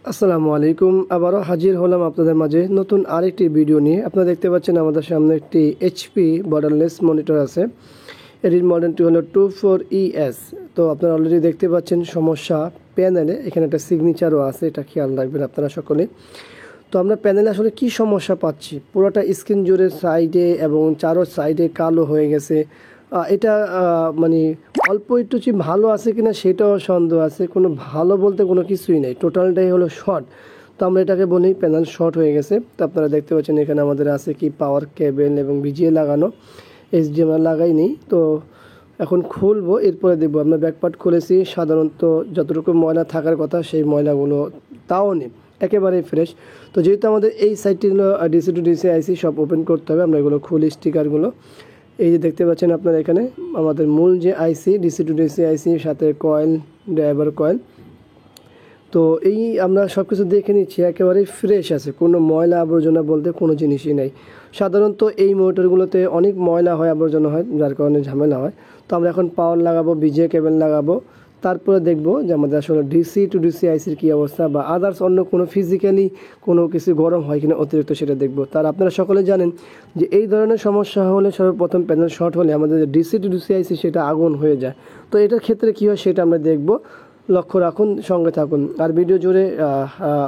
আসসালামু আলাইকুম। আবারও হাজির হলাম আপনাদের মাঝে নতুন আরেকটি ভিডিও নিয়ে। আপনারা দেখতে পাচ্ছেন আমাদের সামনে একটি এইচপি বর্ডারলেস মনিটর আছে। এটির মডেলটি হলো 24ES। তো আপনারা অলরেডি দেখতে পাচ্ছেন সমস্যা প্যানেলে, এখানে একটা সিগনেচারও আছে, এটা খেয়াল রাখবেন আপনারা সকলে। তো আমরা প্যানেলে আসলে কি সমস্যা পাচ্ছি, পুরোটা স্ক্রিন জুড়ে সাইডে এবং চারো সাইডে কালো হয়ে গেছে। এটা মানে অল্প একটু ভালো আছে কিনা সেটাও সন্দেহ আছে। কোনো ভালো বলতে কোনো কিছুই নেই, টোটালটাই হলো শর্ট। তো আমরা এটাকে বলি প্যানেল শর্ট হয়ে গেছে। তো আপনারা দেখতে পাচ্ছেন এখানে আমাদের আছে কি পাওয়ার কেবেল এবং ভিজিএ লাগানো, এইচডিএমআই লাগাইনি। তো এখন খুলবো, এরপরে দেখবো। আমরা ব্যাকপার্ট খুলেছি, সাধারণত যতটুকু ময়লা থাকার কথা সেই ময়লাগুলো তাও নেই, একেবারেই ফ্রেশ। তো যেহেতু আমাদের এই সাইডটি হলো ডিসি টু ডিসি আইসি সব ওপেন করতে হবে, আমরা এগুলো খুলি স্টিকারগুলো। এই যে দেখতে পাচ্ছেন আপনারা এখানে আমাদের মূল যে আইসি ডিসি টু ডিসি আইসি, সাথে কয়েল, ড্রাইভার কয়েল। তো এই আমরা সব কিছু দেখে নিচ্ছি, একেবারেই ফ্রেশ আছে, কোনো ময়লা আবর্জনা বলতে কোনো জিনিসই নেই। সাধারণত এই মোটরগুলোতে অনেক ময়লা হয়, আবর্জনা হয়, যার কারণে ঝামেলা হয়। তো আমরা এখন পাওয়ার লাগাবো, ভিজিএ কেবল লাগাবো, তারপরে দেখবো যে আমাদের আসলে ডিসি টু ডিসি আইসির কী অবস্থা, বা আদার্স অন্য কোনো ফিজিক্যালি কোনো কিছু গরম হয় কিনা অতিরিক্ত, সেটা দেখবো। তার আপনারা সকলে জানেন যে এই ধরনের সমস্যা হলে সর্বপ্রথম প্যানেল শর্ট হলে আমাদের যে ডিসি টু ডিসি আইসি সেটা আগুন হয়ে যায়। তো এটার ক্ষেত্রে কী হয় সেটা আমরা দেখবো, লক্ষ্য রাখুন, সঙ্গে থাকুন। আর ভিডিও জুড়ে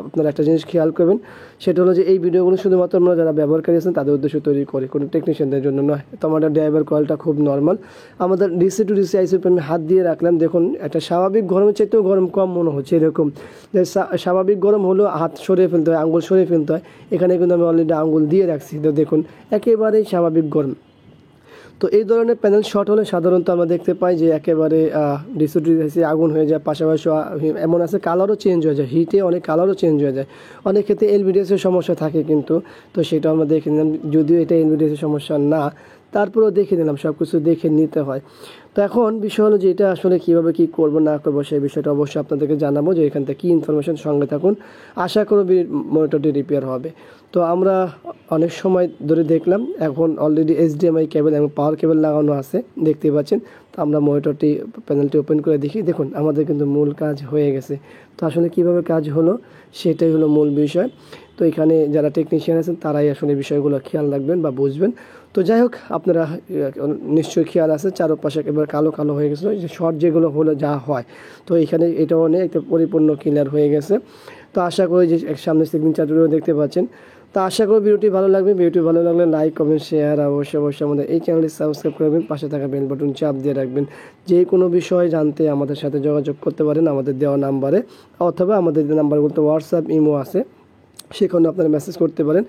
আপনারা একটা জিনিস খেয়াল করবেন, সেটা হলো যে এই ভিডিওগুলো শুধুমাত্র আমরা যারা ব্যবহারকারী আছেন তাদের উদ্দেশ্যে তৈরি করি, কোনো টেকনিশিয়ানদের জন্য নয়। তো আমাদের ড্রাইভার কয়েলটা খুব নর্মাল। আমাদের ডিসি টু ডিসি আইসির উপর আমি হাত দিয়ে রাখলাম, দেখুন একটা স্বাভাবিক গরমের চাইতেও গরম কম মনে হচ্ছে। এরকম যে স্বাভাবিক গরম হলেও হাত সরিয়ে ফেলতে হয়, আঙুল সরিয়ে ফেলতে হয়, এখানে কিন্তু আমি অলরেডি আঙুল দিয়ে রাখছি। তো দেখুন একেবারেই স্বাভাবিক গরম। তো এই ধরনের প্যানেল শর্ট হলে সাধারণত আমরা দেখতে পাই যে একেবারে ডিসি আগুন হয়ে যায়, পাশাপাশি এমন আছে কালারও চেঞ্জ হয়ে যায়, হিটে অনেক কালারও চেঞ্জ হয়ে যায়। অনেক ক্ষেত্রে এলভিডিএসের সমস্যা থাকে কিন্তু, তো সেটা আমরা দেখে নিলাম। যদিও এটা এলভিডিএসের সমস্যা না, তারপরেও দেখে নিলাম, সব কিছু দেখে নিতে হয়। তো এখন বিষয় হলো যে এটা আসলে কীভাবে কী করবো না করবো সেই বিষয়টা অবশ্যই আপনাদেরকে জানাবো, যে এখান থেকে কী ইনফরমেশন, সঙ্গে থাকুন। আশা করবি মনিটরটি রিপেয়ার হবে। তো আমরা অনেক সময় ধরে দেখলাম, এখন অলরেডি এইচডিএমআই কেবল এবং পাওয়ার কেবল লাগানো আছে, দেখতেই পাচ্ছেন। তো আমরা মনিটরটি প্যানেলটি ওপেন করে দেখি, দেখুন আমাদের কিন্তু মূল কাজ হয়ে গেছে। তো আসলে কীভাবে কাজ হলো সেটাই হলো মূল বিষয়। তো এখানে যারা টেকনিশিয়ান আছেন তারাই আসলে বিষয়গুলো খেয়াল রাখবেন বা বুঝবেন। তো যাই হোক, আপনারা নিশ্চয়ই খেয়াল আছে, চারপাশে একেবারে কালো কালো হয়ে গেছিলো, যে শর্ট যেগুলো হলো যা হয়। তো এখানে এটাও অনেক একটা পরিপূর্ণ ক্লিয়ার হয়ে গেছে। তো আশা করি যে সামনে সিগনেচারগুলো দেখতে পাচ্ছেন। তো আশা করি ভিডিওটি ভালো লাগবে। ভিডিওটি ভালো লাগলে লাইক, কমেন্ট, শেয়ার অবশ্যই আমাদের এই চ্যানেলটি সাবস্ক্রাইব করবেন, পাশে থাকা বেল বাটন চাপ দিয়ে রাখবেন। যে কোনো বিষয় জানতে আমাদের সাথে যোগাযোগ করতে পারেন আমাদের দেওয়া নাম্বারে, অথবা আমাদের যে নাম্বারগুলোতে হোয়াটসঅ্যাপ, ইমো আছে, সেখানে আপনারা মেসেজ করতে পারেন।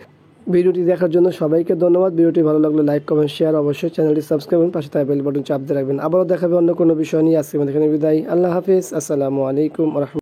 ভিডিওটি দেখার জন্য সবাইকে ধন্যবাদ। ভিডিওটি ভালো লাগলে লাইক, কমেন্ট, শেয়ার অবশ্যই চ্যানেলটি সাবস্ক্রাইব করুন, পাশে থাকা বেল বাটন চাপ দিয়ে রাখবেন। আবারও দেখাবে অন্য কোনো বিষয় নিয়ে। আজকে আমাদের এখানে বিদায়। আল্লাহ হাফিজ। আসসালামু আলাইকুম।